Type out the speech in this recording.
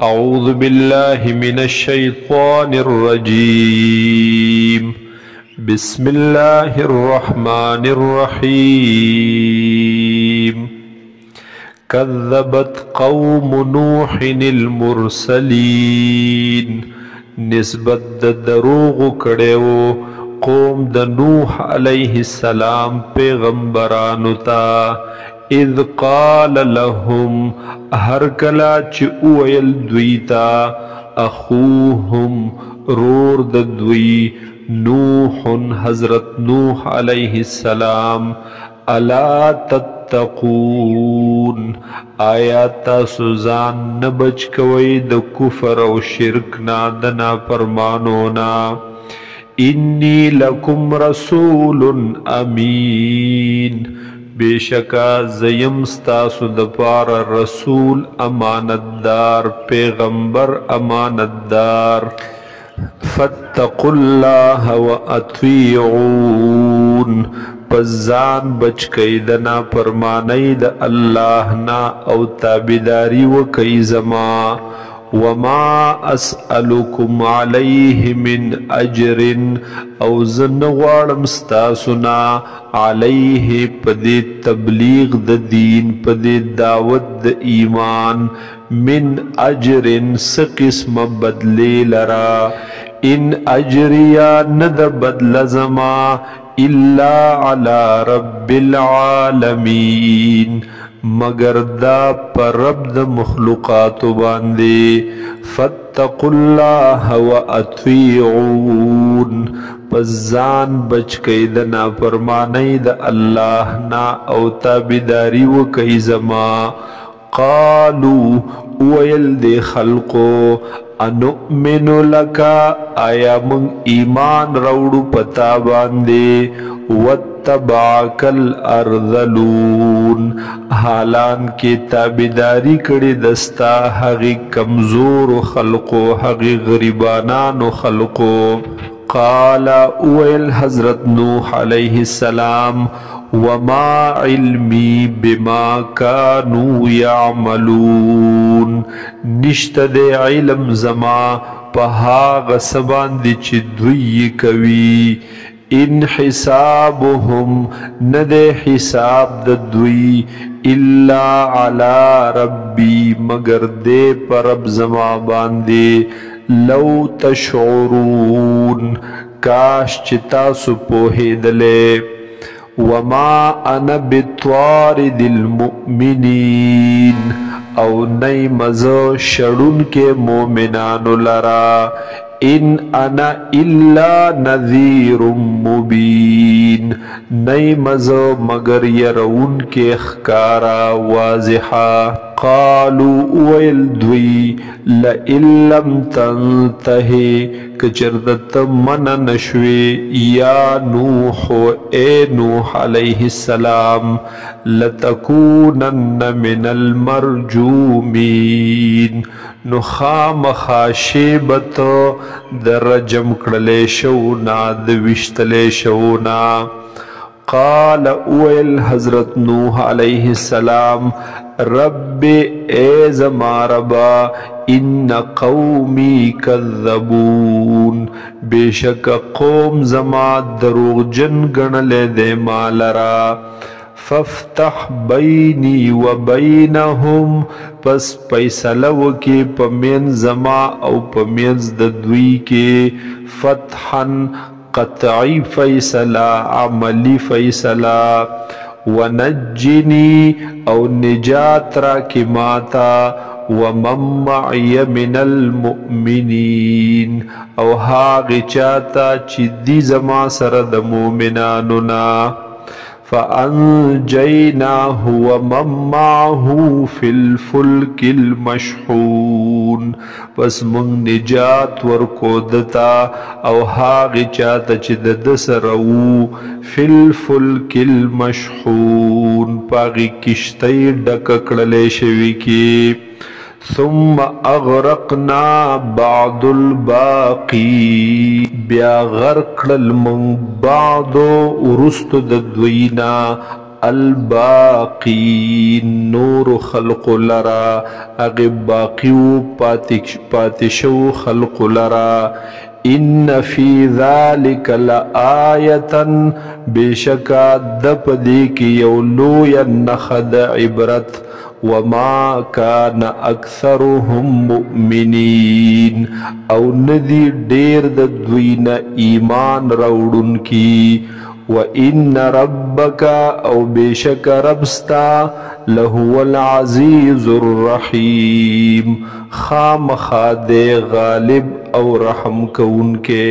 أعوذ بالله من الشيطان الرجيم. بسم الله الرحمن الرحيم. كذبت قوم نوح المرسلين. نسبت دروغ کڑیو قوم د نوح علیہ السلام پیغمبرانو تا. اذ قال لهم هر کلا چی اویل دویتا اخوهم رور د دوی نوح حضرت نوح علیہ السلام الا تتقون آیا تاسو ځان نه بچ کوئ د کفر او شرک نا د نافرمانونا. انی لکم رسول امین بیشکا زیم ستاسو دپار رسول امانتدار پیغمبر امانتدار. فاتقوا الله واطیعون پس ځان بچ کئ د نافرمانی د الله نا او تابعداری وکئ زما. وما اسألکم علیه من اجر او زن غواړم ستاسونا علیه پدې تبلیغ د دین پدې دعوت د ایمان من اجر سقسم بدلی لرا. ان اجریا ند بدل زما الا علی رب العالمین مگر دا پر رب د مخلوقات باندې. فاتقوا الله واطیعون پس ځان بچ کئ د نافرمانی د الله نا او تابعداری وکئ زما. قالوا ویل دی خلقو انؤمن لکا آیا من ایمان روڑو پتا باندے واتبعک الارذلون حالان کی تابداری کڑی دستا حقی کمزور خلقو حقی غریبانان خلقو. قال اویل حضرت نوح علیہ السلام وما علمی بما کانوا یعملون نشت دے علم زما پہا غصبان دی چی دوی کوي. ان حسابهم ندے حساب د دوی الا علی ربی مگر دے پر رب زما باندے. لو تشعرون کاش چتا سو پوہی دلے. وما انا بطوارد المؤمنین او نئی مزو شڑن کے مومنانو لرا. ان انا الا نذیر مبین نئی مزو مگر یرون کے اخکارا واضحا. قالوا اویل دوی لئن لم تنتہی کچردت من نشوی یا نوح اے نوح علیہ السلام لتکونن من المرجومین نخام خاشبت در رجم کڑلے شونا دوشتلے شونا. قال اویل حضرت نوح علیہ السلام رب اے زما ربا ان قومی کذبون بیشک قوم زما دروغ جن گنلے دے مالرا. فافتح بینی و بینہم پس فیصلو کی پمین زما او پمینز دوی کے فتحا قطعی فیصلہ عملی فیصلہ. ونجنی او نجات را کی ماتا ومن معی من المؤمنین او هاغی چاہتا چی دی زما سرد مومنانونا. فانجیناہ ومن معه فی الفلک المشحون پس من نجات ورکو دتا او هاغی چاہتا چی دسرو فی الفلک المشحون پاغی کشتی ڈککڑلے شوی کی. ثم اغرقنا بعد الباقی بیا غرق المن بعدو ورست دوینا الباقین نور خلق لرا اغی باقیو پاتشو خلق لرا ان فی ذالک لآیتا بشکا دپ دیکی یولو ینخد عبرت وما كان اکثرهم مؤمنین او ندی دیر د دوین ایمان روڑن کی وَإِنَّ رَبَّكَ او بیشک ربستا لَهُوَ الْعَزِيزُ الرَّحِيمُ خام خاد غالب او رحم کون کے